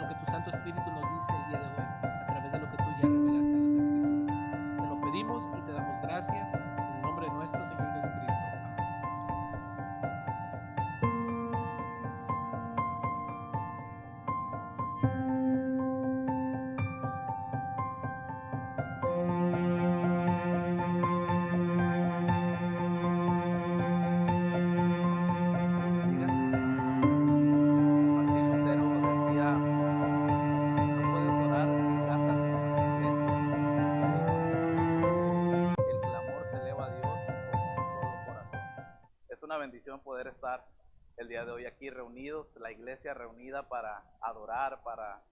lo que tu Santo Espíritu nos dice el día de hoy, a través de lo que tú ya revelaste en las Escrituras. Te lo pedimos y te damos gracias en el nombre de nuestro Señor Jesucristo. Poder estar el día de hoy aquí reunidos, la iglesia reunida para adorar, para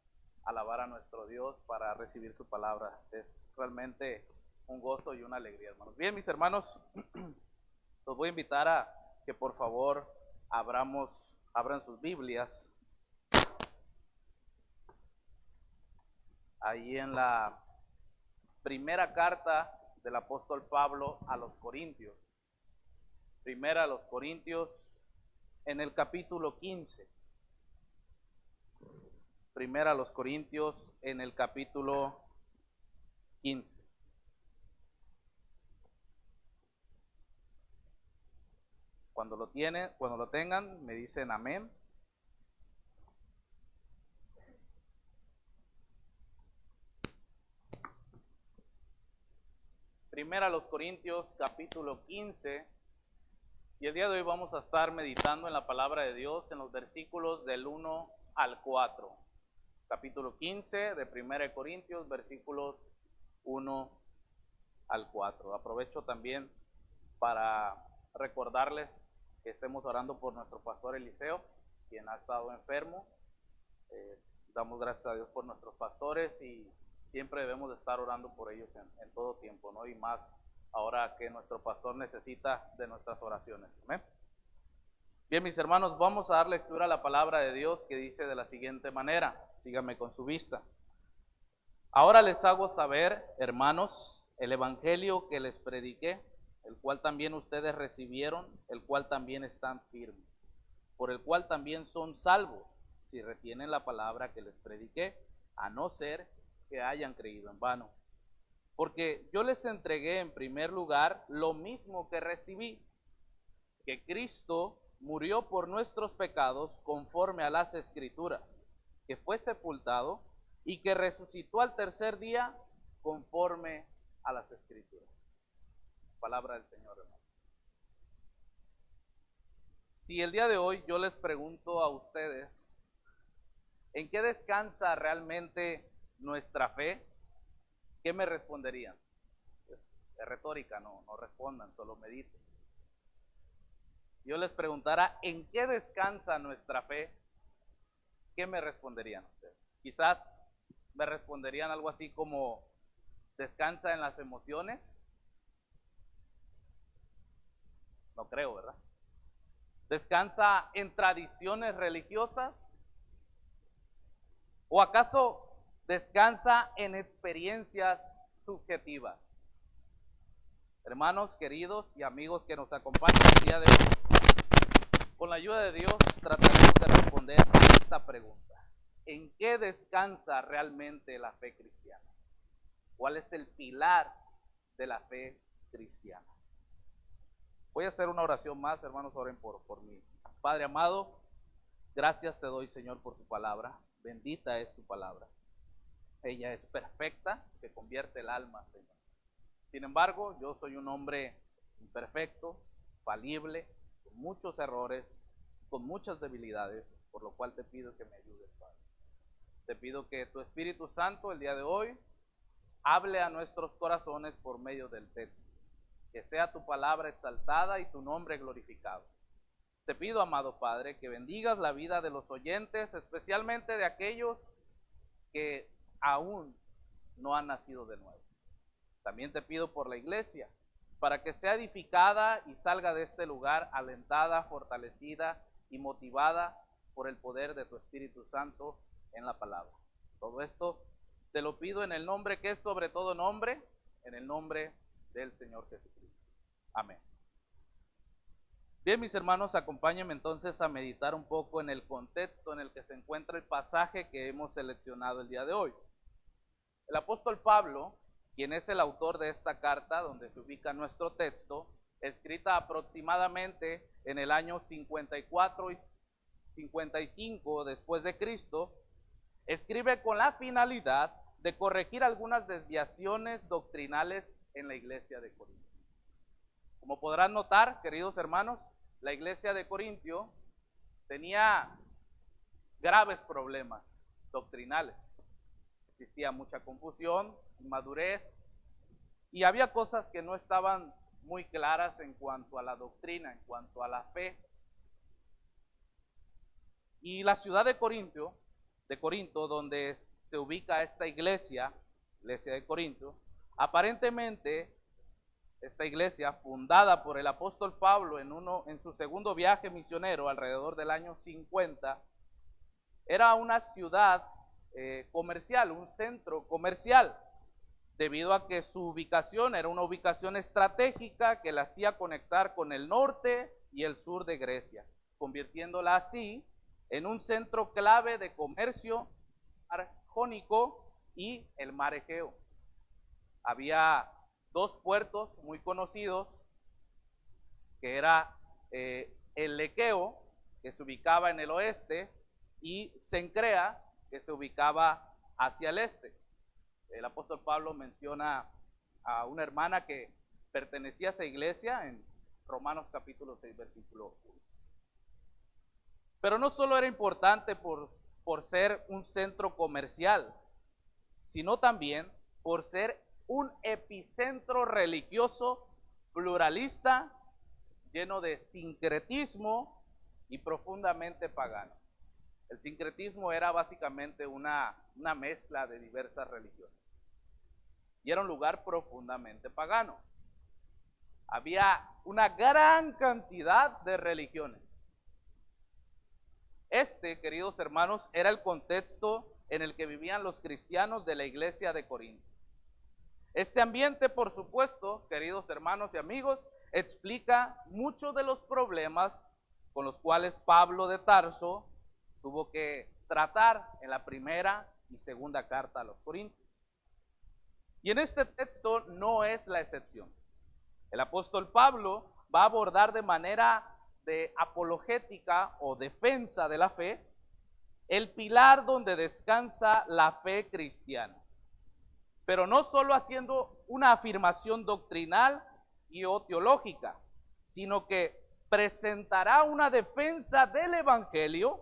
alabar a nuestro Dios, para recibir su palabra. Es realmente un gozo y una alegría, hermanos. Bien, mis hermanos, los voy a invitar a que por favor abran sus Biblias ahí en la primera carta del apóstol Pablo a los Corintios. Primera a los Corintios en el capítulo 15. Primera a los Corintios en el capítulo 15. Cuando lo tengan, me dicen amén. Primera a los Corintios capítulo 15. Y el día de hoy vamos a estar meditando en la palabra de Dios en los versículos del 1 al 4. Capítulo 15 de 1 Corintios, versículos 1 al 4. Aprovecho también para recordarles que estemos orando por nuestro pastor Eliseo, quien ha estado enfermo. Damos gracias a Dios por nuestros pastores y siempre debemos de estar orando por ellos en todo tiempo, ¿no? Y más ahora que nuestro pastor necesita de nuestras oraciones. ¿Amén? Bien, mis hermanos, vamos a dar lectura a la palabra de Dios que dice de la siguiente manera. Síganme con su vista. Ahora les hago saber, hermanos, el evangelio que les prediqué, el cual también ustedes recibieron, el cual también están firmes, por el cual también son salvos, si retienen la palabra que les prediqué, a no ser que hayan creído en vano. Porque yo les entregué en primer lugar lo mismo que recibí, que Cristo murió por nuestros pecados conforme a las Escrituras, que fue sepultado y que resucitó al tercer día conforme a las Escrituras. Palabra del Señor, hermano. Si el día de hoy yo les pregunto a ustedes, ¿en qué descansa realmente nuestra fe? ¿Qué me responderían? Es retórica, no respondan, solo mediten. Yo les preguntara, ¿en qué descansa nuestra fe? ¿Qué me responderían ustedes? Quizás me responderían algo así como, ¿descansa en las emociones? No creo, ¿verdad? ¿Descansa en tradiciones religiosas? ¿O acaso descansa en experiencias subjetivas? Hermanos queridos y amigos que nos acompañan el día de hoy, con la ayuda de Dios trataremos de responder a esta pregunta. ¿En qué descansa realmente la fe cristiana? ¿Cuál es el pilar de la fe cristiana? Voy a hacer una oración más, hermanos, oren por mí. Padre amado, gracias te doy, Señor, por tu palabra. Bendita es tu palabra. Ella es perfecta, que convierte el alma, Señor. Sin embargo, yo soy un hombre imperfecto, falible, con muchos errores, con muchas debilidades, por lo cual te pido que me ayudes, Padre. Te pido que tu Espíritu Santo el día de hoy hable a nuestros corazones por medio del texto. Que sea tu palabra exaltada y tu nombre glorificado. Te pido, amado Padre, que bendigas la vida de los oyentes, especialmente de aquellos que aún no han nacido de nuevo. También te pido por la iglesia, para que sea edificada y salga de este lugar alentada, fortalecida y motivada por el poder de tu Espíritu Santo en la palabra. Todo esto te lo pido en el nombre que es sobre todo nombre, en el nombre del Señor Jesucristo. Amén. Bien, mis hermanos, acompáñenme entonces a meditar un poco en el contexto en el que se encuentra el pasaje que hemos seleccionado el día de hoy. El apóstol Pablo, quien es el autor de esta carta donde se ubica nuestro texto, escrita aproximadamente en el año 54 y 55 después de Cristo, escribe con la finalidad de corregir algunas desviaciones doctrinales en la iglesia de Corinto. Como podrán notar, queridos hermanos, la iglesia de Corintio tenía graves problemas doctrinales. Existía mucha confusión, inmadurez, y había cosas que no estaban muy claras en cuanto a la doctrina, en cuanto a la fe. Y la ciudad de Corinto, donde se ubica esta iglesia de Corinto, aparentemente esta iglesia, fundada por el apóstol Pablo en su segundo viaje misionero alrededor del año 50, era una ciudad comercial, un centro comercial, debido a que su ubicación era una ubicación estratégica que la hacía conectar con el norte y el sur de Grecia, convirtiéndola así en un centro clave de comercio jónico y el mar Egeo. Había dos puertos muy conocidos, que era el Equeo, que se ubicaba en el oeste, y Cencrea, que se ubicaba hacia el este. El apóstol Pablo menciona a una hermana que pertenecía a esa iglesia en Romanos capítulo 6, versículo 1. Pero no solo era importante por ser un centro comercial, sino también por ser un epicentro religioso pluralista, lleno de sincretismo y profundamente pagano. El sincretismo era básicamente una mezcla de diversas religiones. Y era un lugar profundamente pagano. Había una gran cantidad de religiones. Queridos hermanos, era el contexto en el que vivían los cristianos de la iglesia de Corinto. Este ambiente, por supuesto, queridos hermanos y amigos, explica muchos de los problemas con los cuales Pablo de Tarso tuvo que tratar en la primera y segunda carta a los Corintios. Y en este texto no es la excepción. El apóstol Pablo va a abordar de manera de apologética o defensa de la fe el pilar donde descansa la fe cristiana. Pero no solo haciendo una afirmación doctrinal y o teológica, sino que presentará una defensa del Evangelio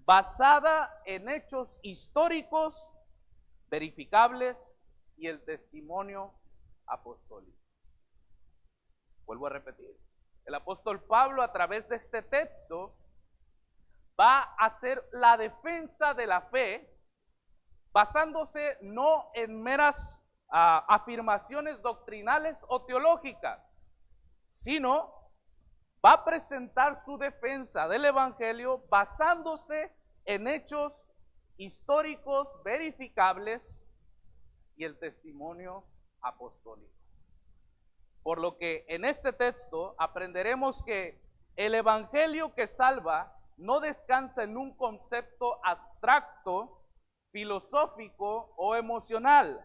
basada en hechos históricos verificables y el testimonio apostólico. Vuelvo a repetir, el apóstol Pablo a través de este texto va a hacer la defensa de la fe basándose no en meras afirmaciones doctrinales o teológicas, sino va a presentar su defensa del Evangelio basándose en hechos históricos verificables y el testimonio apostólico. Por lo que en este texto aprenderemos que el Evangelio que salva no descansa en un concepto abstracto, filosófico o emocional,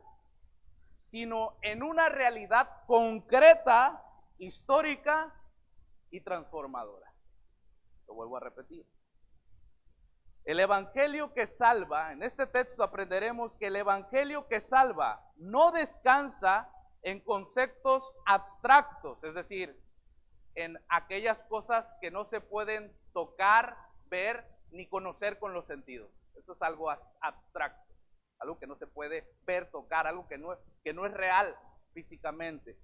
sino en una realidad concreta, histórica y transformadora. Lo vuelvo a repetir. El Evangelio que salva, en este texto aprenderemos que el Evangelio que salva no descansa en conceptos abstractos, es decir, en aquellas cosas que no se pueden tocar, ver ni conocer con los sentidos. Esto es algo abstracto, algo que no se puede ver, tocar, algo que no es real físicamente,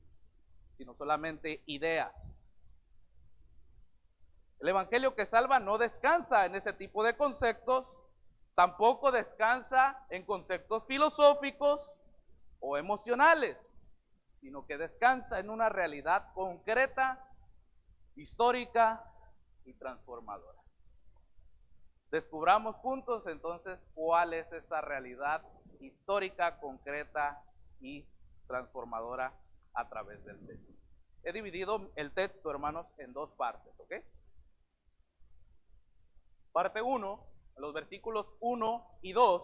sino solamente ideas. El Evangelio que salva no descansa en ese tipo de conceptos, tampoco descansa en conceptos filosóficos o emocionales, sino que descansa en una realidad concreta, histórica y transformadora. Descubramos juntos entonces cuál es esa realidad histórica, concreta y transformadora a través del texto. He dividido el texto, hermanos, en dos partes, ¿ok? Parte 1, los versículos 1 y 2,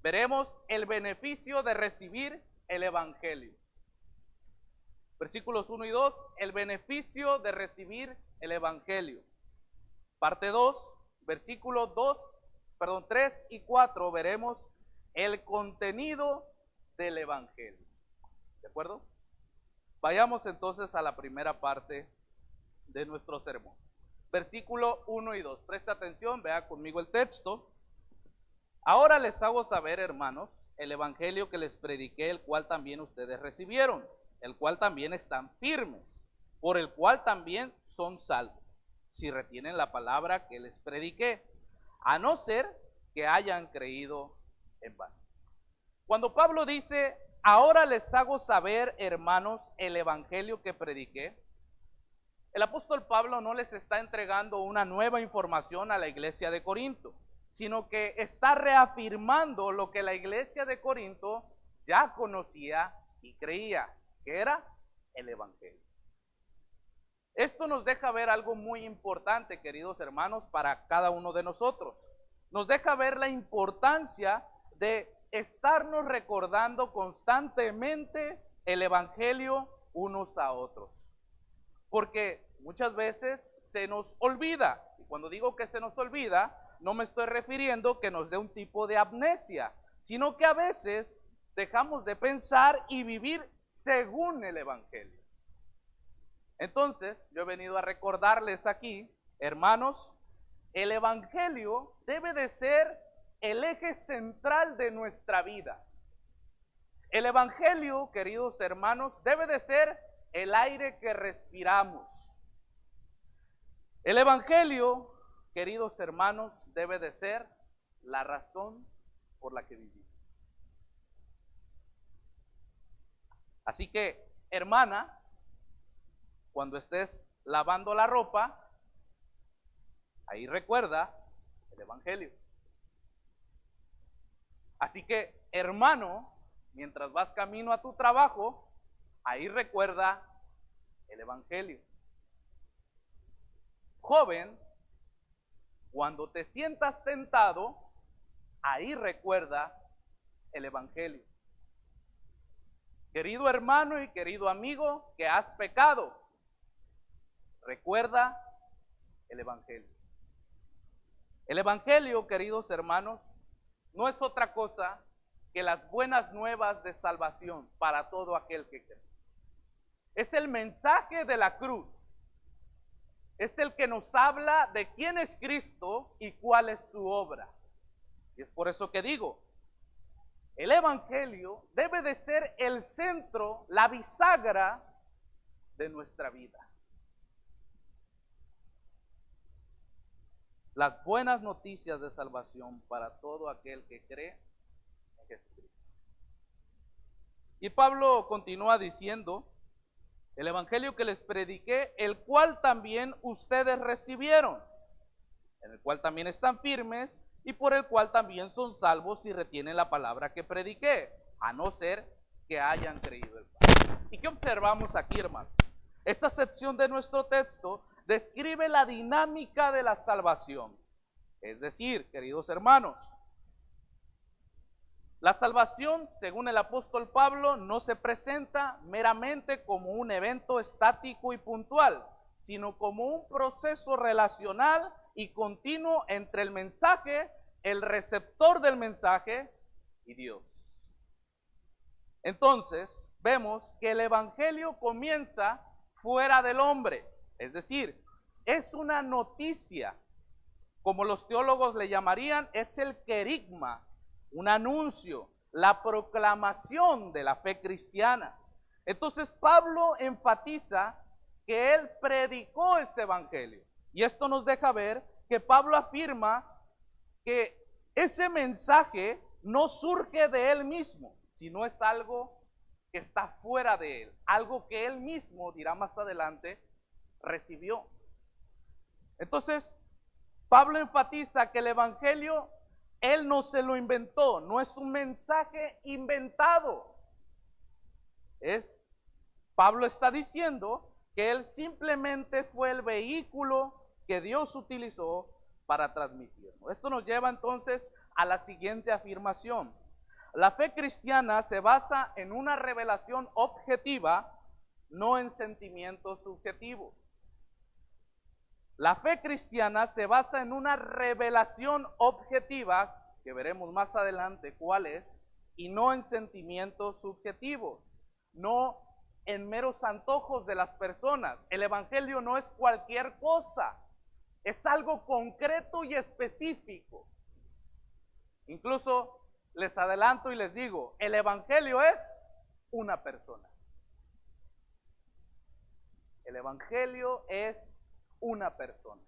veremos el beneficio de recibir el Evangelio. Versículos 1 y 2, el beneficio de recibir el Evangelio. Parte 2, versículos 3 y 4, veremos el contenido del Evangelio. ¿De acuerdo? Vayamos entonces a la primera parte de nuestro sermón. Versículo 1 y 2. Presta atención, vea conmigo el texto. Ahora les hago saber, hermanos, el evangelio que les prediqué, el cual también ustedes recibieron, el cual también están firmes, por el cual también son salvos, si retienen la palabra que les prediqué, a no ser que hayan creído en vano. Cuando Pablo dice, ahora les hago saber, hermanos, el evangelio que prediqué, el apóstol Pablo no les está entregando una nueva información a la iglesia de Corinto, sino que está reafirmando lo que la iglesia de Corinto ya conocía y creía, que era el evangelio. Esto nos deja ver algo muy importante, queridos hermanos, para cada uno de nosotros. Nos deja ver la importancia de estarnos recordando constantemente el evangelio unos a otros. Porque muchas veces se nos olvida, y cuando digo que se nos olvida, no me estoy refiriendo que nos dé un tipo de amnesia, sino que a veces dejamos de pensar y vivir según el evangelio. Entonces, yo he venido a recordarles aquí, hermanos, el evangelio debe de ser el eje central de nuestra vida. El evangelio, queridos hermanos, debe de ser el aire que respiramos. El evangelio, queridos hermanos, debe de ser la razón por la que vivimos. Así que, hermana, cuando estés lavando la ropa, ahí recuerda el evangelio. Así que, hermano, mientras vas camino a tu trabajo, ahí recuerda el evangelio. Joven, cuando te sientas tentado, ahí recuerda el evangelio. Querido hermano y querido amigo que has pecado, recuerda el evangelio. El evangelio, queridos hermanos, no es otra cosa que las buenas nuevas de salvación para todo aquel que cree. Es el mensaje de la cruz. Es el que nos habla de quién es Cristo y cuál es su obra. Y es por eso que digo, el evangelio debe de ser el centro, la bisagra de nuestra vida. Las buenas noticias de salvación para todo aquel que cree en Jesucristo. Y Pablo continúa diciendo, el evangelio que les prediqué, el cual también ustedes recibieron, en el cual también están firmes y por el cual también son salvos si retienen la palabra que prediqué, a no ser que hayan creído el Padre. ¿Y qué observamos aquí, hermanos? Esta sección de nuestro texto describe la dinámica de la salvación. Es decir, queridos hermanos, la salvación, según el apóstol Pablo, no se presenta meramente como un evento estático y puntual, sino como un proceso relacional y continuo entre el mensaje, el receptor del mensaje y Dios. Entonces, vemos que el evangelio comienza fuera del hombre, es decir, es una noticia, como los teólogos le llamarían, es el querigma, un anuncio, la proclamación de la fe cristiana. Entonces Pablo enfatiza que él predicó ese evangelio. Y esto nos deja ver que Pablo afirma que ese mensaje no surge de él mismo, sino es algo que está fuera de él, algo que él mismo, dirá más adelante, recibió. Entonces, Pablo enfatiza que el evangelio él no se lo inventó, no es un mensaje inventado. Pablo está diciendo que Él simplemente fue el vehículo que Dios utilizó para transmitirnos. Esto nos lleva entonces a la siguiente afirmación. La fe cristiana se basa en una revelación objetiva, no en sentimientos subjetivos. La fe cristiana se basa en una revelación objetiva, que veremos más adelante cuál es, y no en sentimientos subjetivos, no en meros antojos de las personas. El evangelio no es cualquier cosa, es algo concreto y específico. Incluso les adelanto y les digo, el evangelio es una persona. El evangelio es una persona.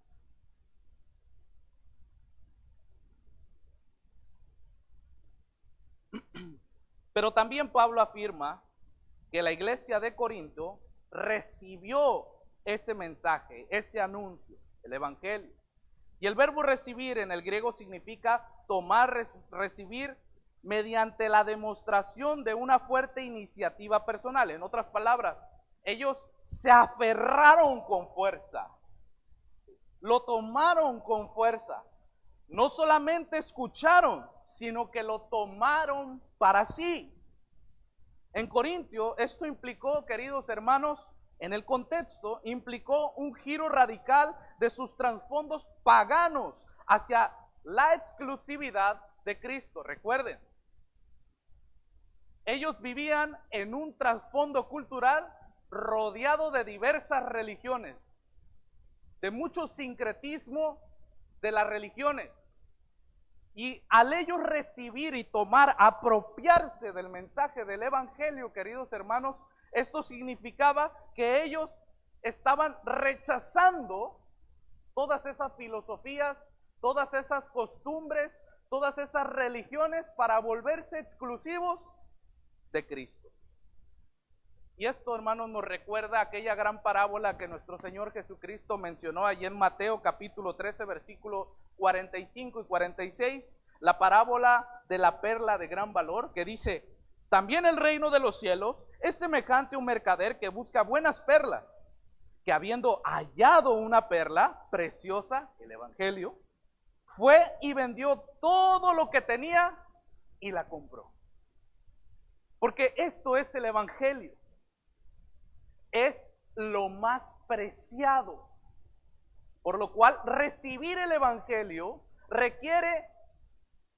Pero también Pablo afirma que la iglesia de Corinto recibió ese mensaje, ese anuncio, el evangelio. Y el verbo recibir en el griego significa tomar, recibir mediante la demostración de una fuerte iniciativa personal. En otras palabras, ellos se aferraron con fuerza, lo tomaron con fuerza. No solamente escucharon, sino que lo tomaron para sí. En Corintio, esto implicó, queridos hermanos, en el contexto, implicó un giro radical de sus trasfondos paganos hacia la exclusividad de Cristo. Recuerden, ellos vivían en un trasfondo cultural rodeado de diversas religiones, de mucho sincretismo de las religiones. Y al ellos recibir y tomar, apropiarse del mensaje del evangelio, queridos hermanos, esto significaba que ellos estaban rechazando todas esas filosofías, todas esas costumbres, todas esas religiones para volverse exclusivos de Cristo. Y esto, hermanos, nos recuerda aquella gran parábola que nuestro Señor Jesucristo mencionó allí en Mateo capítulo 13, versículo 45 y 46, la parábola de la perla de gran valor, que dice: también el reino de los cielos es semejante a un mercader que busca buenas perlas, que habiendo hallado una perla preciosa, el evangelio, fue y vendió todo lo que tenía y la compró. Porque esto es el evangelio. Es lo más preciado, por lo cual recibir el evangelio requiere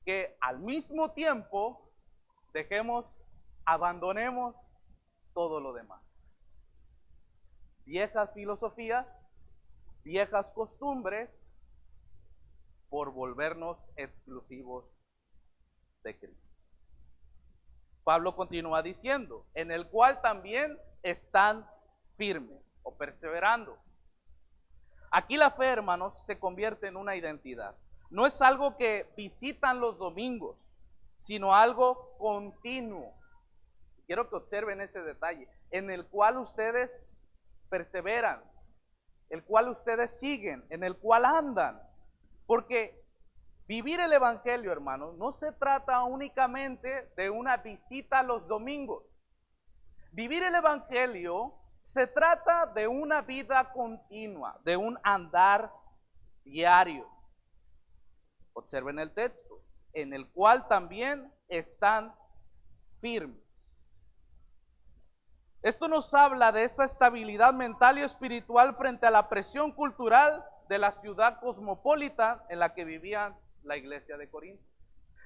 que al mismo tiempo abandonemos todo lo demás. Viejas filosofías, viejas costumbres, por volvernos exclusivos de Cristo. Pablo continúa diciendo, en el cual también están firmes o perseverando. Aquí la fe, hermanos, se convierte en una identidad. No es algo que visitan los domingos, sino algo continuo. Quiero que observen ese detalle, en el cual ustedes perseveran, el cual ustedes siguen, en el cual andan. Porque vivir el evangelio, hermanos, no se trata únicamente de una visita los domingos. Vivir el evangelio se trata de una vida continua, de un andar diario. Observen el texto, en el cual también están firmes. Esto nos habla de esa estabilidad mental y espiritual frente a la presión cultural de la ciudad cosmopolita en la que vivía la iglesia de Corinto.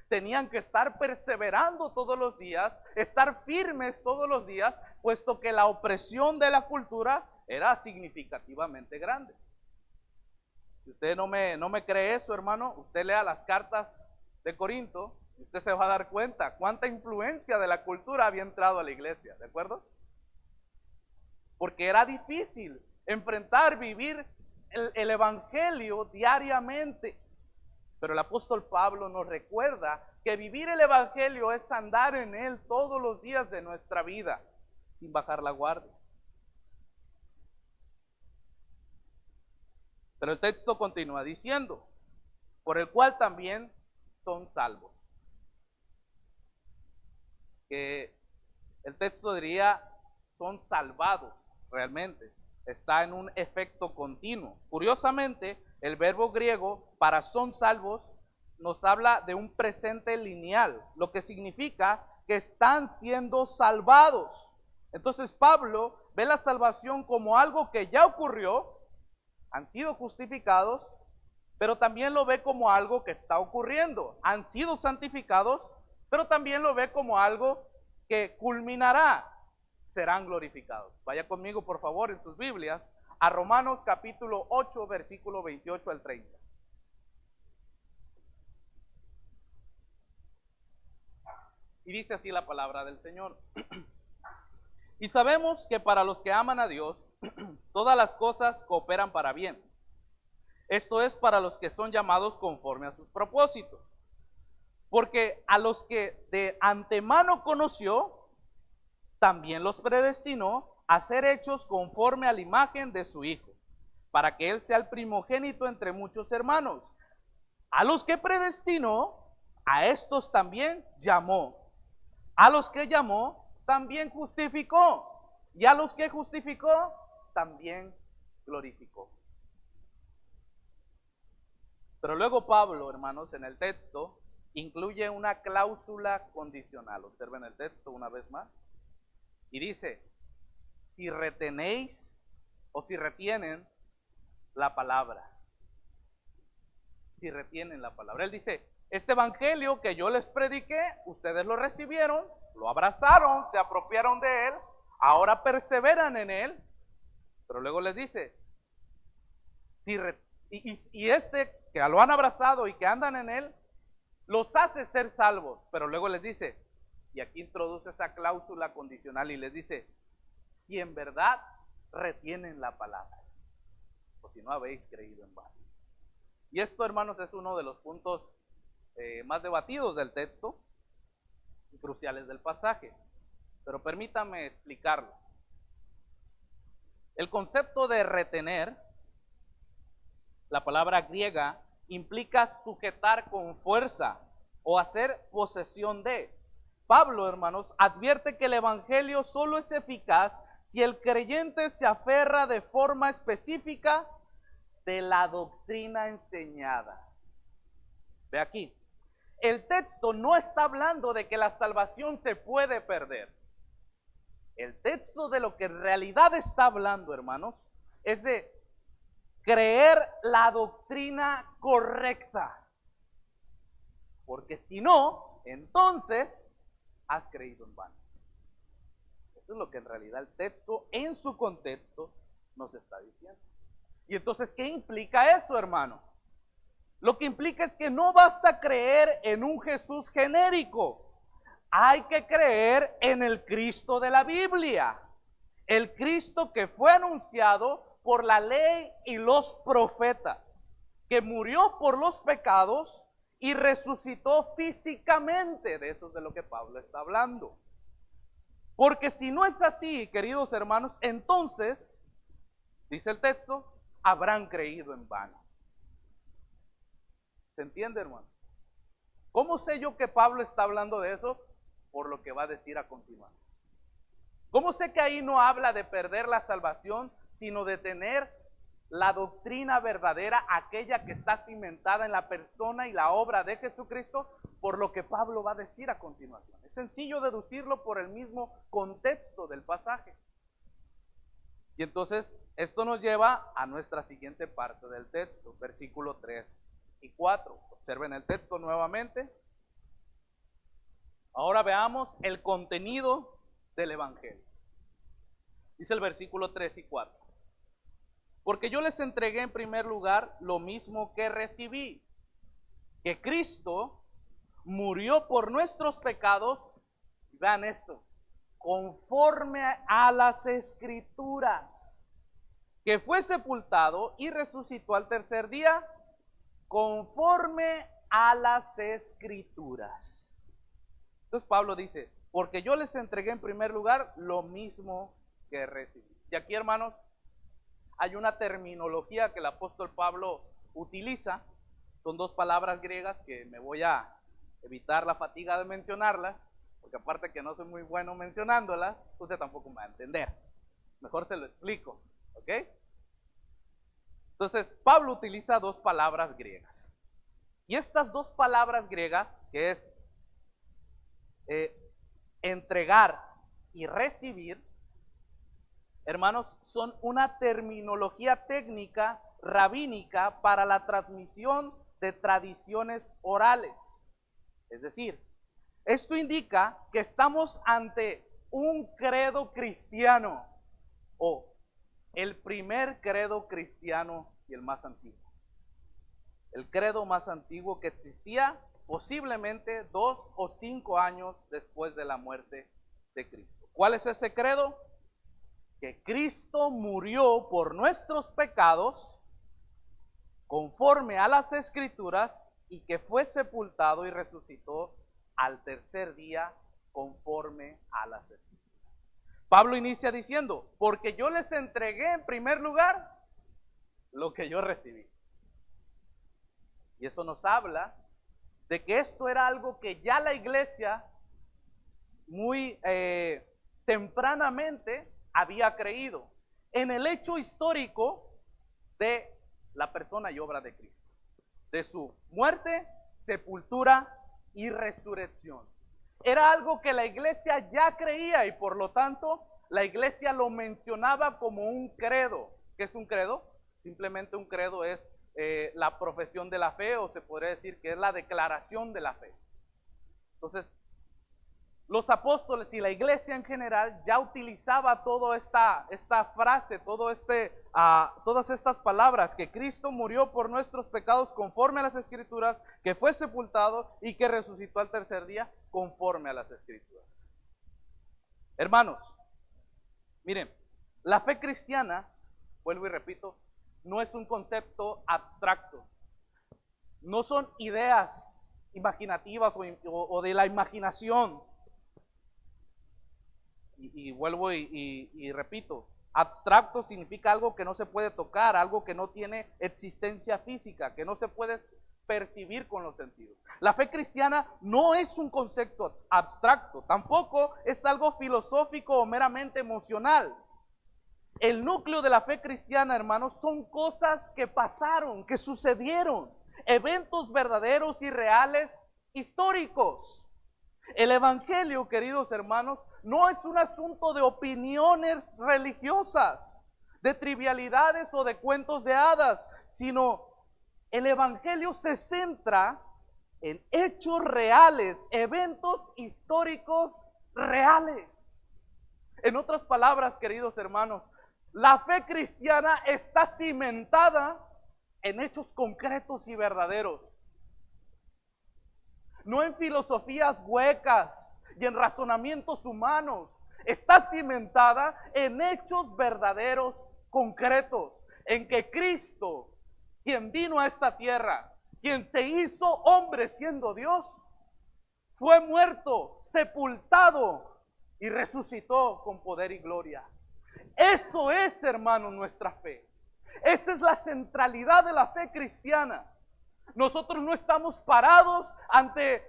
Tenían que estar perseverando todos los días, estar firmes todos los días, puesto que la opresión de la cultura era significativamente grande. Si usted no me cree eso, hermano, usted lea las cartas de Corinto y usted se va a dar cuenta cuánta influencia de la cultura había entrado a la iglesia, ¿de acuerdo? Porque era difícil vivir el evangelio diariamente. Pero el apóstol Pablo nos recuerda que vivir el evangelio es andar en él todos los días de nuestra vida, sin bajar la guardia. Pero el texto continúa diciendo, por el cual también son salvos. Que el texto diría, son salvados realmente. está en un efecto continuo. Curiosamente, el verbo griego para son salvos nos habla de un presente lineal, lo que significa que están siendo salvados. Entonces Pablo ve la salvación como algo que ya ocurrió, han sido justificados, pero también lo ve como algo que está ocurriendo. Han sido santificados, pero también lo ve como algo que culminará, serán glorificados. Vaya conmigo, por favor, en sus Biblias, a Romanos capítulo 8, versículo 28 al 30. Y dice así la palabra del Señor. Y sabemos que para los que aman a Dios, todas las cosas cooperan para bien. Esto es para los que son llamados conforme a sus propósitos. Porque a los que de antemano conoció, también los predestinó a ser hechos conforme a la imagen de su Hijo, para que Él sea el primogénito entre muchos hermanos. A los que predestinó, a estos también llamó. A los que llamó, también justificó. Y a los que justificó, también glorificó. Pero luego Pablo, hermanos, en el texto, incluye una cláusula condicional. Observen el texto una vez más. Y dice, si retenéis o si retienen la palabra. Si retienen la palabra. Él dice, este evangelio que yo les prediqué, ustedes lo recibieron, lo abrazaron, se apropiaron de él, ahora perseveran en él. Pero luego les dice, y este que lo han abrazado y que andan en él, los hace ser salvos. Pero luego les dice, y aquí introduce esa cláusula condicional y les dice, si en verdad retienen la palabra, o si no habéis creído en vano. Y esto, hermanos, es uno de los puntos más debatidos del texto y cruciales del pasaje. Pero permítame explicarlo. El concepto de retener, la palabra griega, implica sujetar con fuerza o hacer posesión de. Pablo, hermanos, advierte que el evangelio solo es eficaz si el creyente se aferra de forma específica de la doctrina enseñada. Ve aquí, el texto no está hablando de que la salvación se puede perder. El texto de lo que en realidad está hablando, hermanos, es de creer la doctrina correcta. Porque si no, entonces has creído en vano. Eso es lo que en realidad el texto en su contexto nos está diciendo. Y entonces, ¿qué implica eso, hermano? Lo que implica es que no basta creer en un Jesús genérico. Hay que creer en el Cristo de la Biblia. El Cristo que fue anunciado por la ley y los profetas, que murió por los pecados y resucitó físicamente. De eso es de lo que Pablo está hablando. Porque si no es así, queridos hermanos, entonces, dice el texto, habrán creído en vano. ¿Se entiende, hermano? ¿Cómo sé yo que Pablo está hablando de eso? Por lo que va a decir a continuación. ¿Cómo sé que ahí no habla de perder la salvación, sino de tener la doctrina verdadera, aquella que está cimentada en la persona y la obra de Jesucristo? Por lo que Pablo va a decir a continuación. Es sencillo deducirlo por el mismo contexto del pasaje. Y entonces esto nos lleva a nuestra siguiente parte del texto, versículo 3 y 4. Observen el texto nuevamente. Ahora veamos el contenido del evangelio. Dice el versículo 3 y 4. Porque yo les entregué en primer lugar lo mismo que recibí, que Cristo murió por nuestros pecados, vean esto, conforme a las Escrituras, que fue sepultado y resucitó al tercer día, conforme a las Escrituras. Entonces Pablo dice, porque yo les entregué en primer lugar lo mismo que recibí. Y aquí, hermanos, hay una terminología que el apóstol Pablo utiliza. Son dos palabras griegas que me voy a evitar la fatiga de mencionarlas, porque aparte que no soy muy bueno mencionándolas, usted tampoco me va a entender. Mejor se lo explico. ¿Ok? Entonces, Pablo utiliza dos palabras griegas. Y estas dos palabras griegas, que es entregar y recibir, hermanos, son una terminología técnica rabínica para la transmisión de tradiciones orales. Es decir, esto indica que estamos ante un credo cristiano, o el primer credo cristiano y el más antiguo. El credo más antiguo que existía posiblemente 2 o 5 años después de la muerte de Cristo. ¿Cuál es ese credo? Que Cristo murió por nuestros pecados conforme a las Escrituras y que fue sepultado y resucitó al tercer día conforme a las Escrituras. Pablo inicia diciendo, porque yo les entregué en primer lugar lo que yo recibí. Y eso nos habla de que esto era algo que ya la iglesia muy tempranamente había creído en el hecho histórico de la persona y obra de Cristo, de su muerte, sepultura y resurrección. Era algo que la iglesia ya creía y por lo tanto la iglesia lo mencionaba como un credo. ¿Qué es un credo? Simplemente un credo es la profesión de la fe, o se podría decir que es la declaración de la fe. Entonces, los apóstoles y la iglesia en general ya utilizaba toda esta frase, todas estas palabras, que Cristo murió por nuestros pecados conforme a las Escrituras, que fue sepultado y que resucitó al tercer día conforme a las Escrituras. Hermanos, miren, la fe cristiana, vuelvo y repito, no es un concepto abstracto. No son ideas imaginativas o de la imaginación. Y vuelvo y repito, abstracto significa algo que no se puede tocar, algo que no tiene existencia física, que no se puede percibir con los sentidos. La fe cristiana no es un concepto abstracto, tampoco es algo filosófico o meramente emocional. El núcleo de la fe cristiana, hermanos, son cosas que pasaron, que sucedieron, eventos verdaderos y reales, históricos. El evangelio, queridos hermanos, no es un asunto de opiniones religiosas, de trivialidades o de cuentos de hadas, sino el evangelio se centra en hechos reales, eventos históricos reales. En otras palabras, queridos hermanos, la fe cristiana está cimentada en hechos concretos y verdaderos, no en filosofías huecas y en razonamientos humanos. Está cimentada en hechos verdaderos, concretos, en que Cristo, quien vino a esta tierra, quien se hizo hombre siendo Dios, fue muerto, sepultado y resucitó con poder y gloria. Eso es, hermano, nuestra fe. Esta es la centralidad de la fe cristiana. Nosotros no estamos parados ante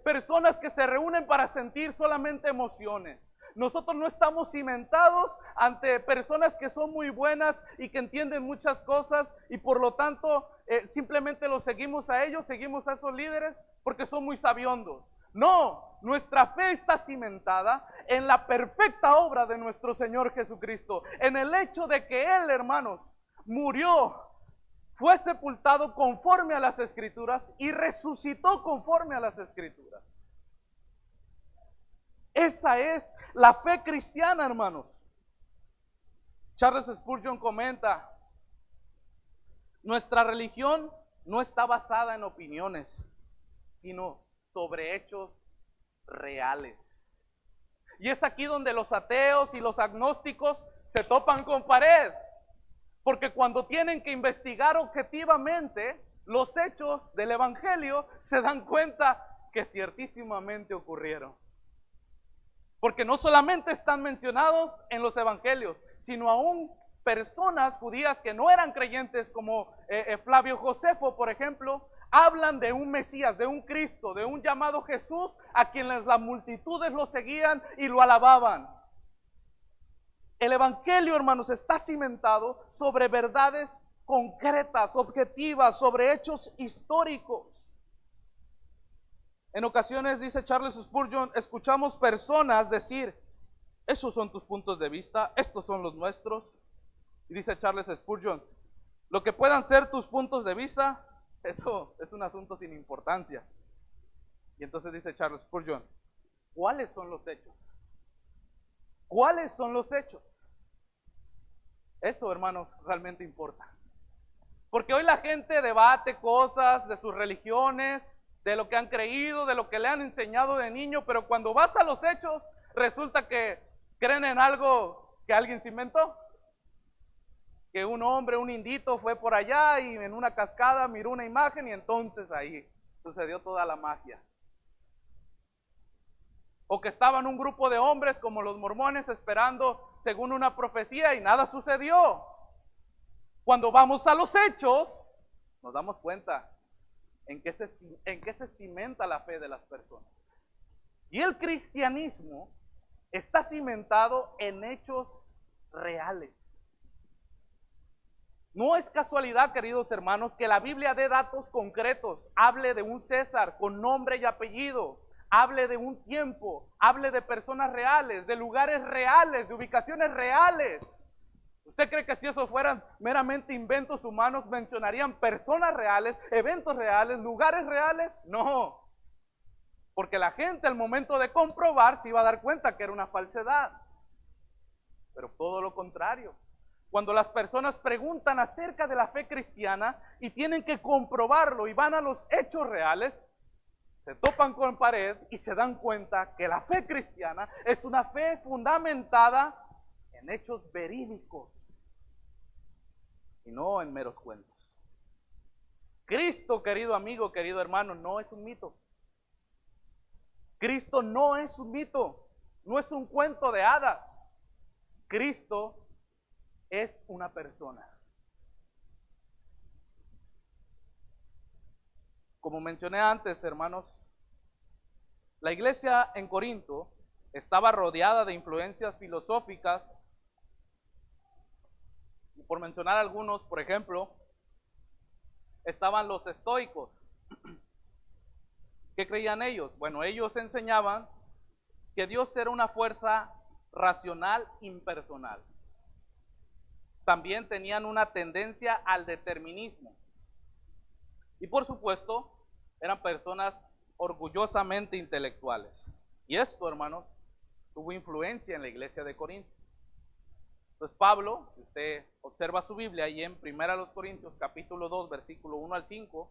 personas que se reúnen para sentir solamente emociones. Nosotros no estamos cimentados ante personas que son muy buenas y que entienden muchas cosas y por lo tanto simplemente los seguimos a ellos, seguimos a esos líderes porque son muy sabiondos. No, nuestra fe está cimentada en la perfecta obra de nuestro Señor Jesucristo, en el hecho de que Él, hermanos, murió, fue sepultado conforme a las Escrituras y resucitó conforme a las Escrituras. Esa es la fe cristiana, hermanos. Charles Spurgeon comenta, nuestra religión no está basada en opiniones, sino sobre hechos reales. Y es aquí donde los ateos y los agnósticos se topan con pared, porque cuando tienen que investigar objetivamente los hechos del evangelio, se dan cuenta que ciertísimamente ocurrieron. Porque no solamente están mencionados en los evangelios, sino aún personas judías que no eran creyentes como Flavio Josefo, por ejemplo, hablan de un Mesías, de un Cristo, de un llamado Jesús, a quienes las multitudes lo seguían y lo alababan. El evangelio, hermanos, está cimentado sobre verdades concretas, objetivas, sobre hechos históricos. En ocasiones, dice Charles Spurgeon, escuchamos personas decir, esos son tus puntos de vista, estos son los nuestros. Y dice Charles Spurgeon, lo que puedan ser tus puntos de vista, eso es un asunto sin importancia. Y entonces dice Charles Spurgeon, ¿cuáles son los hechos? ¿Cuáles son los hechos? Eso, hermanos, realmente importa. Porque hoy la gente debate cosas de sus religiones, de lo que han creído, de lo que le han enseñado de niño, pero cuando vas a los hechos, resulta que creen en algo que alguien se inventó. Que un hombre, un indito, fue por allá y en una cascada miró una imagen y entonces ahí sucedió toda la magia. O que estaban un grupo de hombres como los mormones esperando según una profecía y nada sucedió. Cuando vamos a los hechos, nos damos cuenta en qué se cimenta la fe de las personas. Y el cristianismo está cimentado en hechos reales. No es casualidad, queridos hermanos, que la Biblia dé datos concretos, hable de un César con nombre y apellido, hable de un tiempo, hable de personas reales, de lugares reales, de ubicaciones reales. ¿Usted cree que si eso fueran meramente inventos humanos, mencionarían personas reales, eventos reales, lugares reales? No, porque la gente al momento de comprobar se iba a dar cuenta que era una falsedad. Pero todo lo contrario. Cuando las personas preguntan acerca de la fe cristiana y tienen que comprobarlo y van a los hechos reales, se topan con pared y se dan cuenta que la fe cristiana es una fe fundamentada en hechos verídicos y no en meros cuentos. Cristo, querido amigo, querido hermano, no es un mito. Cristo no es un mito, no es un cuento de hadas. Cristo es una persona. Como mencioné antes, hermanos, la iglesia en Corinto estaba rodeada de influencias filosóficas. Y por mencionar algunos, por ejemplo, estaban los estoicos. ¿Qué creían ellos? Bueno, ellos enseñaban que Dios era una fuerza racional impersonal. También tenían una tendencia al determinismo. Y por supuesto, eran personas orgullosamente intelectuales. Y esto, hermanos, tuvo influencia en la iglesia de Corinto. Entonces Pablo, si usted observa su Biblia ahí en 1 Corintios capítulo 2, versículo 1 al 5,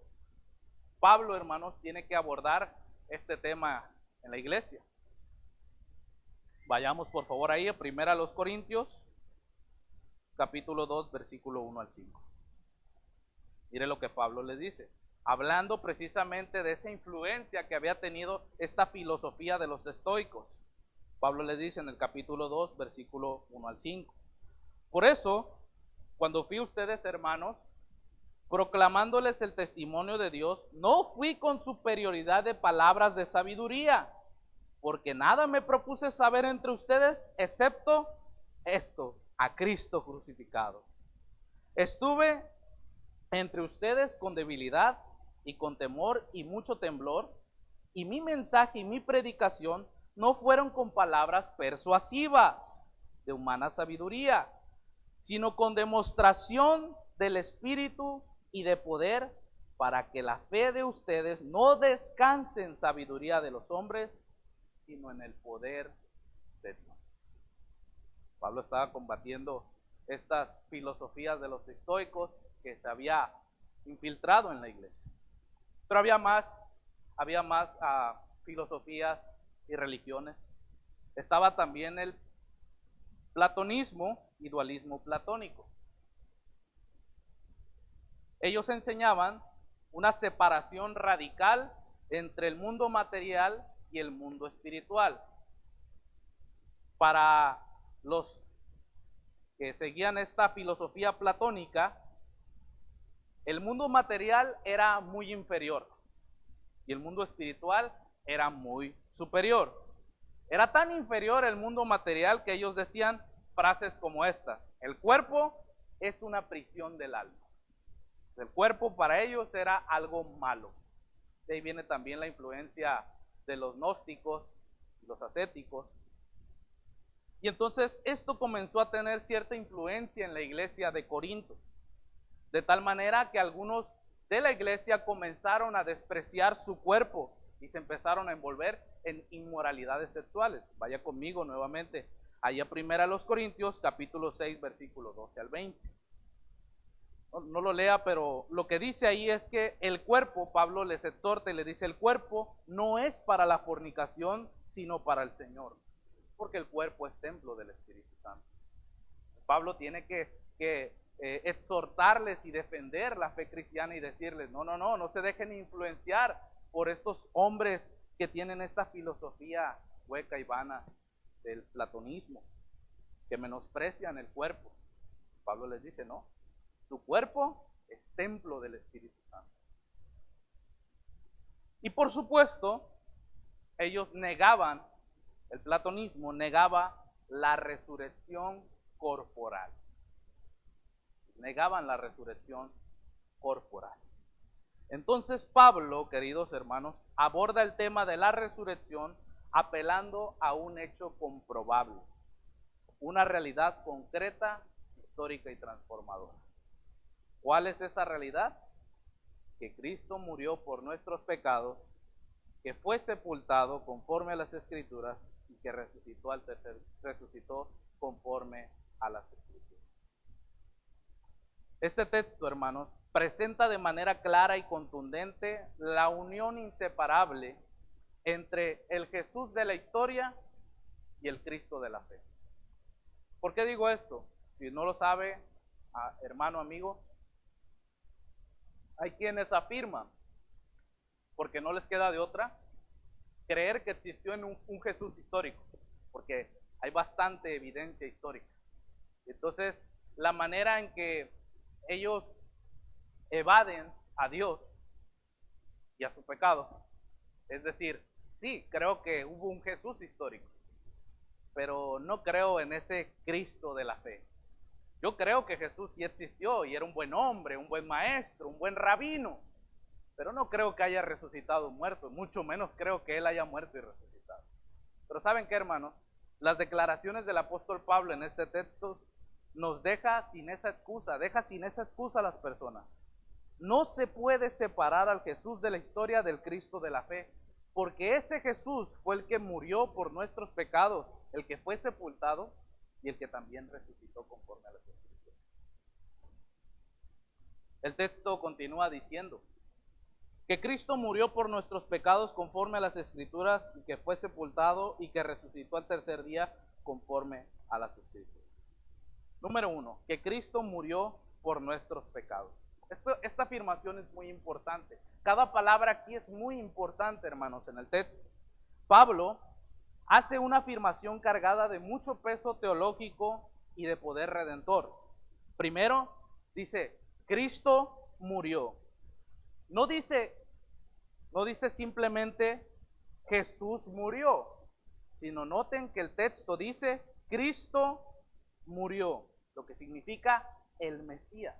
Pablo, hermanos, tiene que abordar este tema en la iglesia. Vayamos por favor ahí a 1 Corintios capítulo 2, versículo 1 al 5. Mire lo que Pablo les dice, hablando precisamente de esa influencia que había tenido esta filosofía de los estoicos. Pablo les dice en el capítulo 2, versículo 1 al 5. Por eso, cuando fui a ustedes, hermanos, proclamándoles el testimonio de Dios, no fui con superioridad de palabras de sabiduría, porque nada me propuse saber entre ustedes, excepto esto, a Cristo crucificado. Estuve entre ustedes con debilidad y con temor y mucho temblor, y mi mensaje y mi predicación no fueron con palabras persuasivas de humana sabiduría, sino con demostración del Espíritu y de poder, para que la fe de ustedes no descanse en sabiduría de los hombres, sino en el poder de Dios. Pablo estaba combatiendo estas filosofías de los estoicos que se había infiltrado en la iglesia. Pero había más filosofías y religiones. Estaba también el platonismo y dualismo platónico. Ellos enseñaban una separación radical entre el mundo material y el mundo espiritual. Para los que seguían esta filosofía platónica, el mundo material era muy inferior y el mundo espiritual era muy superior. Era tan inferior el mundo material que ellos decían frases como estas: el cuerpo es una prisión del alma. El cuerpo para ellos era algo malo. De ahí viene también la influencia de los gnósticos, los ascéticos. Y entonces esto comenzó a tener cierta influencia en la iglesia de Corinto, de tal manera que algunos de la iglesia comenzaron a despreciar su cuerpo y se empezaron a envolver en inmoralidades sexuales. Vaya conmigo nuevamente allá primera a los Corintios, capítulo 6, versículo 12 al 20. No lo lea, pero lo que dice ahí es que el cuerpo, Pablo les exhorta y le dice, el cuerpo no es para la fornicación, sino para el Señor, porque el cuerpo es templo del Espíritu Santo. Pablo tiene que exhortarles y defender la fe cristiana y decirles, no se dejen influenciar por estos hombres que tienen esta filosofía hueca y vana del platonismo, que menosprecian el cuerpo. Pablo les dice, no, tu cuerpo es templo del Espíritu Santo. Y por supuesto, ellos negaban, el platonismo negaba la resurrección corporal. Negaban la resurrección corporal. Entonces Pablo, queridos hermanos, aborda el tema de la resurrección apelando a un hecho comprobable, una realidad concreta, histórica y transformadora. ¿Cuál es esa realidad? Que Cristo murió por nuestros pecados, que fue sepultado conforme a las Escrituras y que resucitó conforme a las Escrituras. Este texto, hermanos, presenta de manera clara y contundente la unión inseparable entre el Jesús de la historia y el Cristo de la fe. ¿Por qué digo esto? Si no lo sabe, hermano, amigo, hay quienes afirman, porque no les queda de otra, creer que existió en un Jesús histórico, porque hay bastante evidencia histórica. Entonces, la manera en que ellos evaden a Dios y a su pecado, es decir, sí, creo que hubo un Jesús histórico, pero no creo en ese Cristo de la fe. Yo creo que Jesús sí existió y era un buen hombre, un buen maestro, un buen rabino, pero no creo que haya resucitado muerto, mucho menos creo que él haya muerto y resucitado. Pero ¿saben qué, hermanos? Las declaraciones del apóstol Pablo en este texto nos deja sin esa excusa a las personas. No se puede separar al Jesús de la historia del Cristo de la fe, porque ese Jesús fue el que murió por nuestros pecados, el que fue sepultado y el que también resucitó conforme a las Escrituras. El texto continúa diciendo que Cristo murió por nuestros pecados conforme a las Escrituras y que fue sepultado y que resucitó al tercer día conforme a las Escrituras. Número 1, que Cristo murió por nuestros pecados. Esta afirmación es muy importante. Cada palabra aquí es muy importante, hermanos, en el texto. Pablo hace una afirmación cargada de mucho peso teológico y de poder redentor. Primero, dice, Cristo murió. No dice simplemente Jesús murió, sino noten que el texto dice Cristo murió, lo que significa el Mesías.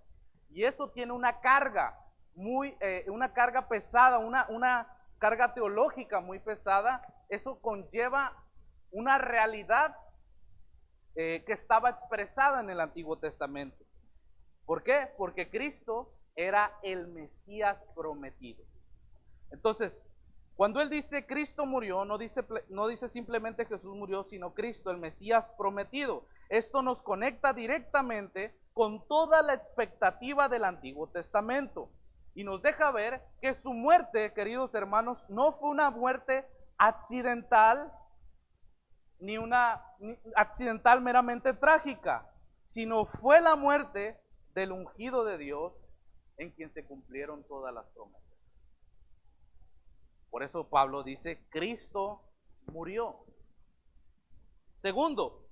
Y eso tiene una carga una carga pesada, una carga teológica muy pesada. Eso conlleva una realidad que estaba expresada en el Antiguo Testamento. ¿Por qué? Porque Cristo era el Mesías prometido. Entonces, cuando él dice Cristo murió, no dice simplemente Jesús murió, sino Cristo, el Mesías prometido. Esto nos conecta directamente con toda la expectativa del Antiguo Testamento y nos deja ver que su muerte, queridos hermanos, no fue una muerte accidental, ni accidental meramente trágica, sino fue la muerte del ungido de Dios en quien se cumplieron todas las promesas. Por eso Pablo dice, Cristo murió. Segundo,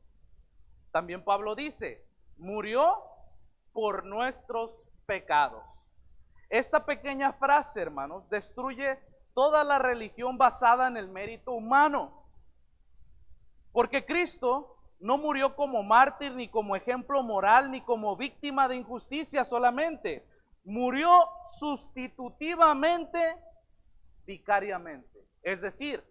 también Pablo dice, murió por nuestros pecados. Esta pequeña frase, hermanos, destruye toda la religión basada en el mérito humano. Porque Cristo no murió como mártir, ni como ejemplo moral, ni como víctima de injusticia solamente. Murió sustitutivamente, vicariamente. Es decir,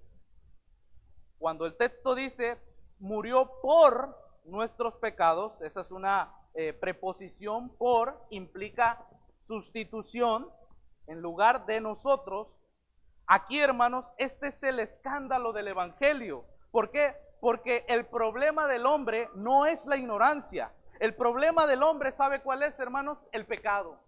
cuando el texto dice murió por nuestros pecados, esa es una preposición. Por implica sustitución en lugar de nosotros. Aquí, hermanos, este es el escándalo del evangelio. ¿Por qué? Porque el problema del hombre no es la ignorancia. El problema del hombre, ¿sabe cuál es, hermanos? El pecado.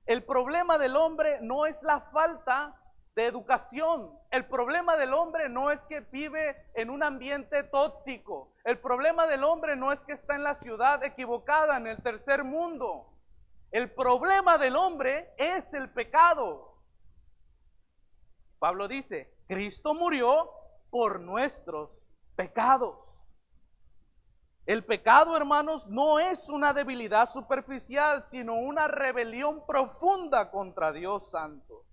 El problema del hombre no es la falta de educación. El problema del hombre no es que vive en un ambiente tóxico. El problema del hombre no es que está en la ciudad equivocada, en el tercer mundo. El problema del hombre es el pecado. Pablo dice, Cristo murió por nuestros pecados. El pecado, hermanos, no es una debilidad superficial, sino una rebelión profunda contra Dios Santo.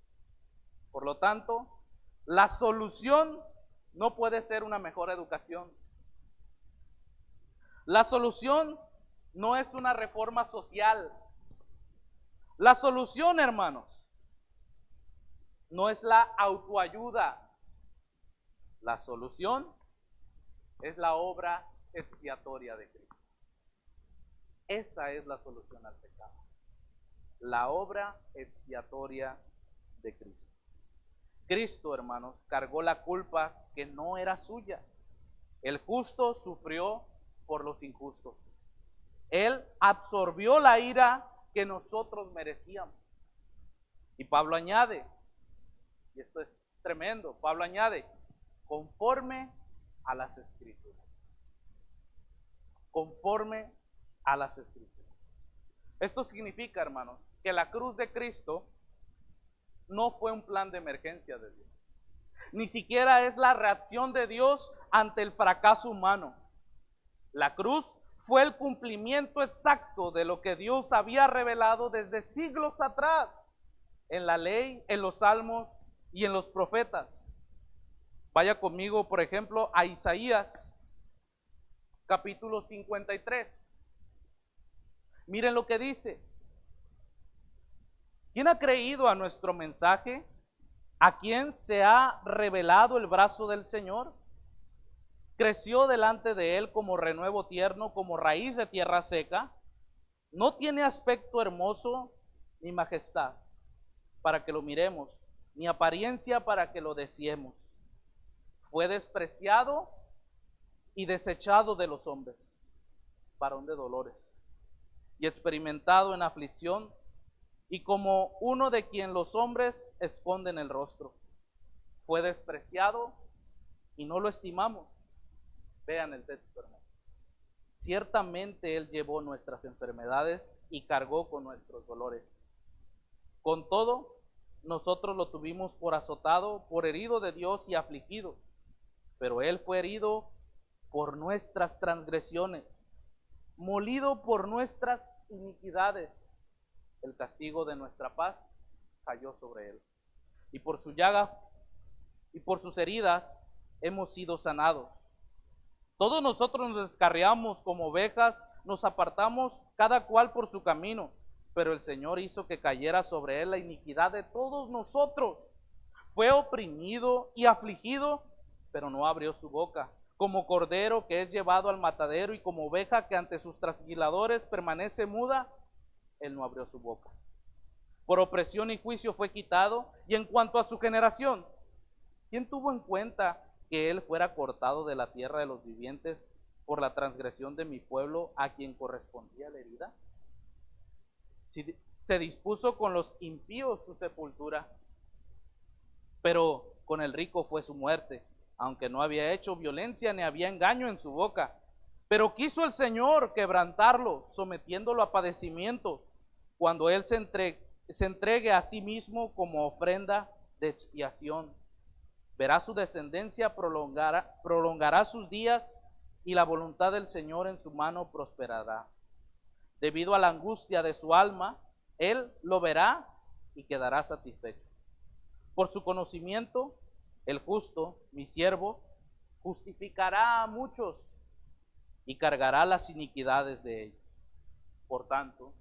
Por lo tanto, la solución no puede ser una mejor educación. La solución no es una reforma social. La solución, hermanos, no es la autoayuda. La solución es la obra expiatoria de Cristo. Esa es la solución al pecado. La obra expiatoria de Cristo. Cristo, hermanos, cargó la culpa que no era suya. El justo sufrió por los injustos. Él absorbió la ira que nosotros merecíamos. Y Pablo añade, y esto es tremendo, Pablo añade, conforme a las Escrituras. Conforme a las Escrituras. Esto significa, hermanos, que la cruz de Cristo no fue un plan de emergencia de Dios. Ni siquiera es la reacción de Dios ante el fracaso humano. La cruz fue el cumplimiento exacto de lo que Dios había revelado desde siglos atrás en la ley, en los salmos y en los profetas. Vaya conmigo, por ejemplo, a Isaías, capítulo 53. Miren lo que dice. ¿Quién ha creído a nuestro mensaje? ¿A quién se ha revelado el brazo del Señor? Creció delante de él como renuevo tierno, como raíz de tierra seca. No tiene aspecto hermoso ni majestad para que lo miremos, ni apariencia para que lo deseemos. Fue despreciado y desechado de los hombres, varón de dolores, y experimentado en aflicción, y como uno de quien los hombres esconden el rostro. Fue despreciado y no lo estimamos. Vean el texto, hermano. Ciertamente Él llevó nuestras enfermedades y cargó con nuestros dolores. Con todo, nosotros lo tuvimos por azotado, por herido de Dios y afligido. Pero Él fue herido por nuestras transgresiones, molido por nuestras iniquidades. El castigo de nuestra paz cayó sobre Él. Y por su llaga y por sus heridas hemos sido sanados. Todos nosotros nos descarriamos como ovejas, nos apartamos cada cual por su camino, pero el Señor hizo que cayera sobre Él la iniquidad de todos nosotros. Fue oprimido y afligido, pero no abrió su boca. Como cordero que es llevado al matadero y como oveja que ante sus trasquiladores permanece muda, Él no abrió su boca. Por opresión y juicio fue quitado. Y en cuanto a su generación, ¿quién tuvo en cuenta que Él fuera cortado de la tierra de los vivientes por la transgresión de mi pueblo, a quien correspondía la herida? Si se dispuso con los impíos su sepultura, pero con el rico fue su muerte, aunque no había hecho violencia ni había engaño en su boca. Pero quiso el Señor quebrantarlo, sometiéndolo a padecimientos, cuando Él se entregue a sí mismo como ofrenda de expiación. Verá su descendencia, prolongará sus días, y la voluntad del Señor en su mano prosperará. Debido a la angustia de su alma, Él lo verá y quedará satisfecho. Por su conocimiento, el justo, mi siervo, justificará a muchos, y cargará las iniquidades de ellos. Por tanto,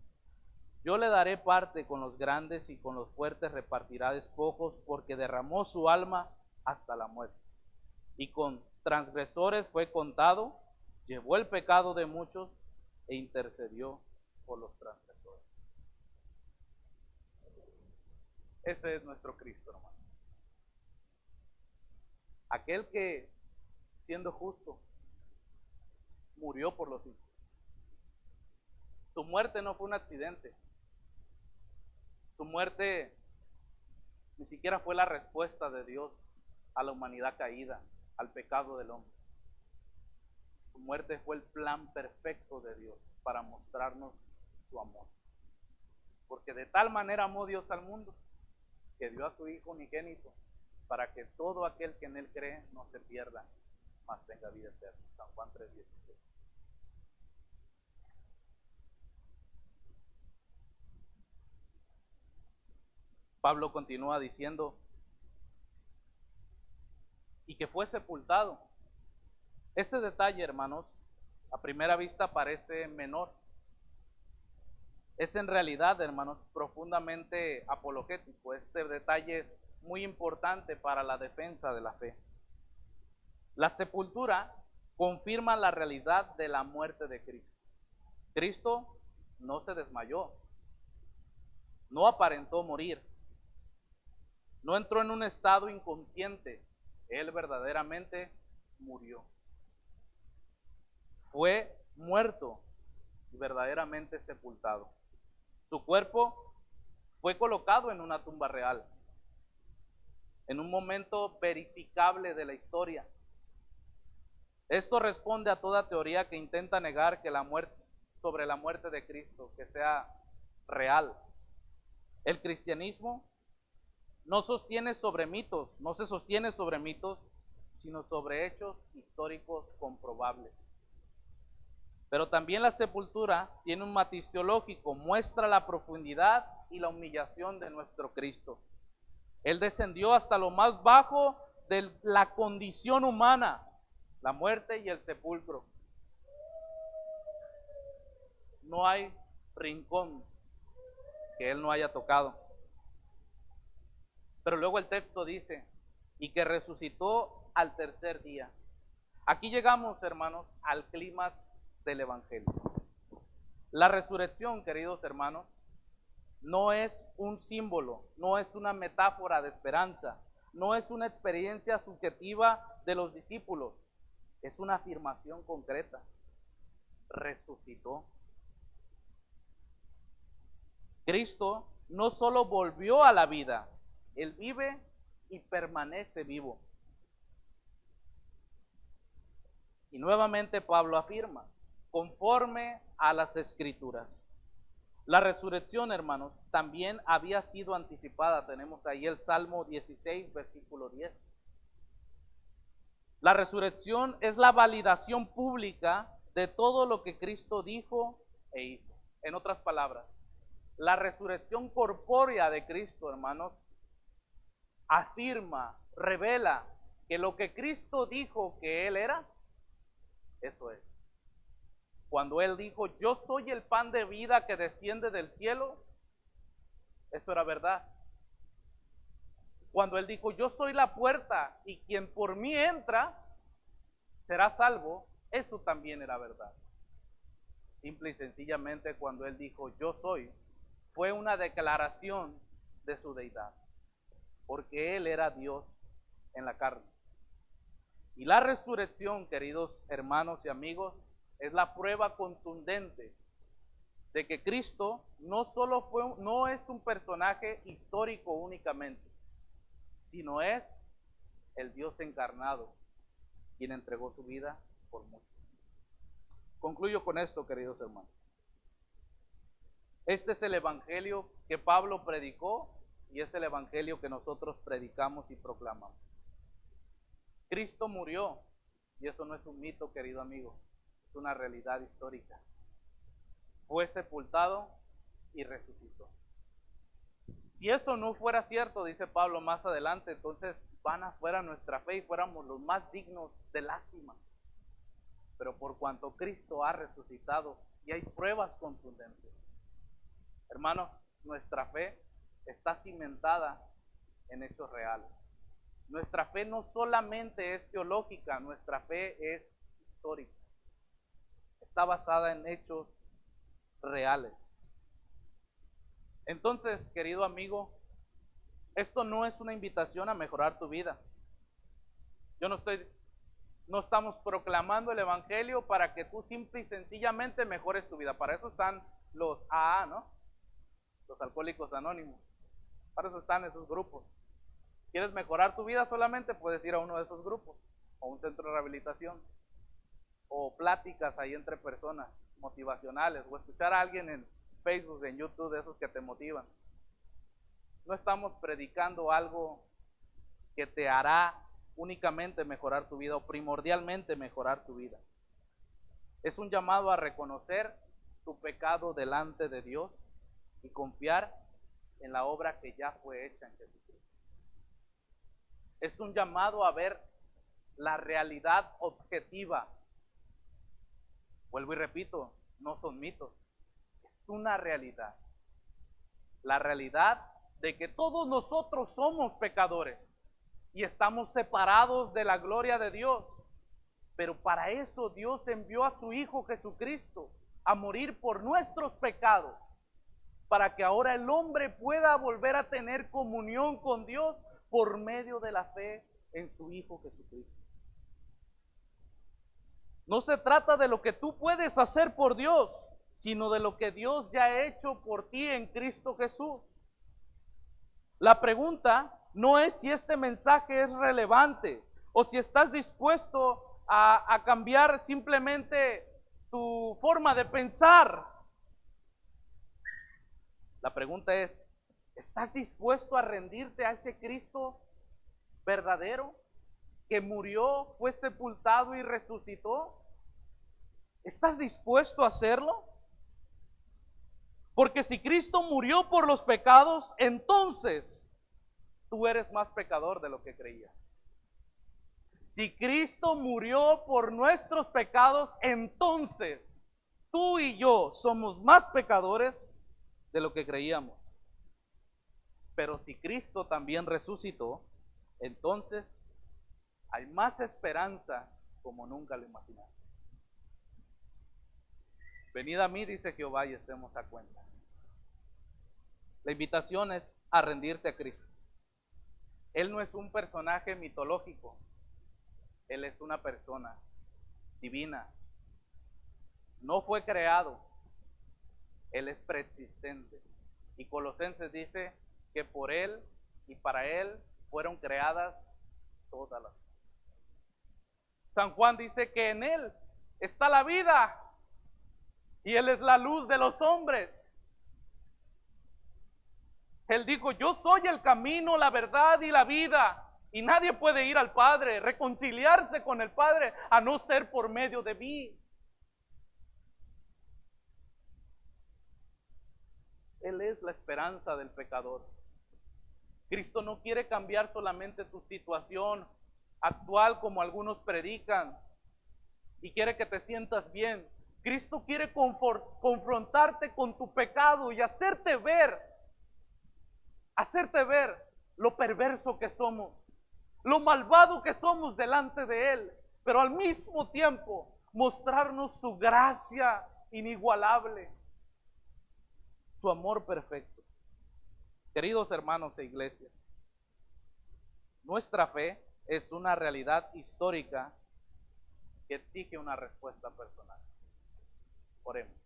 yo le daré parte con los grandes y con los fuertes repartirá despojos, porque derramó su alma hasta la muerte. Y con transgresores fue contado, llevó el pecado de muchos e intercedió por los transgresores. Ese es nuestro Cristo, hermano. Aquel que, siendo justo, murió por los hijos. Su muerte no fue un accidente. Su muerte ni siquiera fue la respuesta de Dios a la humanidad caída, al pecado del hombre. Su muerte fue el plan perfecto de Dios para mostrarnos su amor. Porque de tal manera amó Dios al mundo, que dio a su Hijo unigénito, para que todo aquel que en Él cree no se pierda, mas tenga vida eterna. San Juan 3:16. Pablo continúa diciendo, y que fue sepultado. Este detalle, hermanos, a primera vista parece menor. Es en realidad, hermanos, profundamente apologético. Este detalle es muy importante para la defensa de la fe. La sepultura confirma la realidad de la muerte de Cristo. Cristo no se desmayó, no aparentó morir, no entró en un estado inconsciente. Él verdaderamente murió. Fue muerto y verdaderamente sepultado. Su cuerpo fue colocado en una tumba real, en un momento verificable de la historia. Esto responde a toda teoría que intenta negar que la muerte, sobre la muerte de Cristo, que sea real. El cristianismo no sostiene sobre mitos, no se sostiene sobre mitos, sino sobre hechos históricos comprobables. Pero también la sepultura tiene un matiz teológico, muestra la profundidad y la humillación de nuestro Cristo. Él descendió hasta lo más bajo de la condición humana, la muerte y el sepulcro. No hay rincón que Él no haya tocado. Pero luego el texto dice, y que resucitó al tercer día. Aquí llegamos, hermanos, al clímax del Evangelio. La resurrección, queridos hermanos, no es un símbolo, no es una metáfora de esperanza, no es una experiencia subjetiva de los discípulos, es una afirmación concreta. Resucitó. Cristo no solo volvió a la vida, Él vive y permanece vivo. Y nuevamente Pablo afirma, conforme a las Escrituras. La resurrección, hermanos, también había sido anticipada. Tenemos ahí el Salmo 16, versículo 10. La resurrección es la validación pública de todo lo que Cristo dijo e hizo. En otras palabras, la resurrección corpórea de Cristo, hermanos, afirma, revela que lo que Cristo dijo que Él era, eso es. Cuando Él dijo, yo soy el pan de vida que desciende del cielo, eso era verdad. Cuando Él dijo, yo soy la puerta y quien por mí entra, será salvo, eso también era verdad. Simple y sencillamente cuando Él dijo, yo soy, fue una declaración de su deidad, porque Él era Dios en la carne. Y la resurrección, queridos hermanos y amigos, es la prueba contundente de que Cristo no es un personaje histórico únicamente, sino es el Dios encarnado, quien entregó su vida por muchos. Concluyo con esto, queridos hermanos. Este es el evangelio que Pablo predicó y es el evangelio que nosotros predicamos y proclamamos. Cristo murió, y eso no es un mito, querido amigo, es una realidad histórica. Fue sepultado y resucitó. Si eso no fuera cierto, dice Pablo más adelante, entonces vana fuera nuestra fe y fuéramos los más dignos de lástima. pero por cuanto Cristo ha resucitado y hay pruebas contundentes. Hermanos, nuestra fe está cimentada en hechos reales. Nuestra fe no solamente es teológica, nuestra fe es histórica. Está basada en hechos reales. Entonces, querido amigo, esto no es una invitación a mejorar tu vida. No estamos proclamando el evangelio para que tú simple y sencillamente mejores tu vida. Para eso están los AA, ¿no? Los alcohólicos anónimos. Para eso están esos grupos. ¿Quieres mejorar tu vida? Solamente puedes ir a uno de esos grupos, o un centro de rehabilitación, o pláticas ahí entre personas motivacionales, o escuchar a alguien en Facebook, en YouTube, de esos que te motivan. No estamos predicando algo que te hará únicamente mejorar tu vida o primordialmente mejorar tu vida. Es un llamado a reconocer tu pecado delante de Dios y confiar en la obra que ya fue hecha en Jesucristo. Es un llamado a ver la realidad objetiva. Vuelvo y repito, no son mitos, es una realidad. La realidad de que todos nosotros somos pecadores y estamos separados de la gloria de Dios. Pero para eso Dios envió a su Hijo Jesucristo a morir por nuestros pecados, para que ahora el hombre pueda volver a tener comunión con Dios por medio de la fe en su Hijo Jesucristo. No se trata de lo que tú puedes hacer por Dios, sino de lo que Dios ya ha hecho por ti en Cristo Jesús. La pregunta no es si este mensaje es relevante o si estás dispuesto a cambiar simplemente tu forma de pensar. La pregunta es, ¿estás dispuesto a rendirte a ese Cristo verdadero que murió, fue sepultado y resucitó? ¿Estás dispuesto a hacerlo? Porque si Cristo murió por los pecados, entonces tú eres más pecador de lo que creías. Si Cristo murió por nuestros pecados, entonces tú y yo somos más pecadores de lo que creíamos. Pero si Cristo también resucitó, entonces hay más esperanza como nunca lo imaginaste. Venid a mí, dice Jehová, y estemos a cuenta. La invitación es a rendirte a Cristo. Él no es un personaje mitológico, Él es una persona divina. No fue creado, Él es preexistente. Y Colosenses dice que por Él y para Él fueron creadas todas las cosas. San Juan dice que en Él está la vida y Él es la luz de los hombres. Él dijo, yo soy el camino, la verdad y la vida, y nadie puede ir al Padre, reconciliarse con el Padre, a no ser por medio de mí. Él es la esperanza del pecador. Cristo no quiere cambiar solamente tu situación actual como algunos predican y quiere que te sientas bien. Cristo quiere confrontarte con tu pecado y hacerte ver lo perverso que somos, lo malvado que somos delante de Él, pero al mismo tiempo mostrarnos su gracia inigualable, su amor perfecto. Queridos hermanos e iglesia, nuestra fe es una realidad histórica que exige una respuesta personal. Oremos.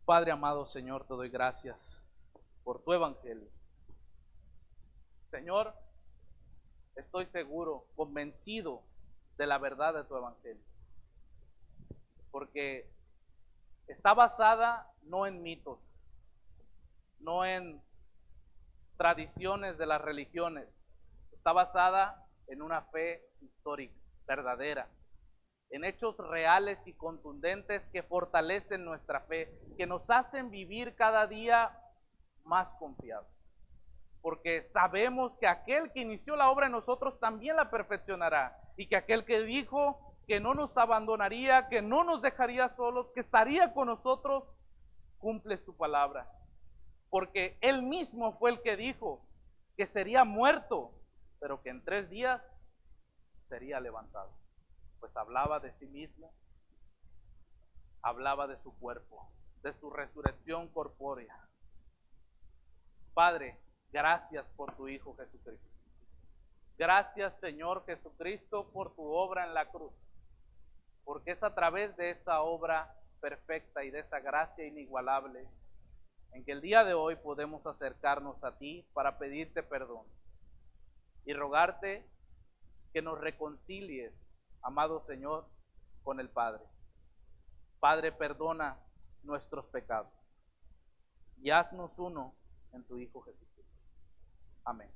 Padre amado, Señor, te doy gracias por tu evangelio. Señor, estoy seguro, convencido de la verdad de tu evangelio, porque está basada no en mitos, no en tradiciones de las religiones, está basada en una fe histórica, verdadera, en hechos reales y contundentes que fortalecen nuestra fe, que nos hacen vivir cada día más confiados, porque sabemos que aquel que inició la obra en nosotros también la perfeccionará, y que aquel que dijo, que no nos abandonaría, que no nos dejaría solos, que estaría con nosotros, cumples tu palabra. Porque Él mismo fue el que dijo que sería muerto, pero que en 3 días sería levantado. Pues hablaba de sí mismo, hablaba de su cuerpo, de su resurrección corpórea. Padre, gracias por tu Hijo Jesucristo. Gracias, Señor Jesucristo, por tu obra en la cruz. Porque es a través de esa obra perfecta y de esa gracia inigualable en que el día de hoy podemos acercarnos a ti para pedirte perdón y rogarte que nos reconcilies, amado Señor, con el Padre. Padre, perdona nuestros pecados y haznos uno en tu Hijo Jesucristo. Amén.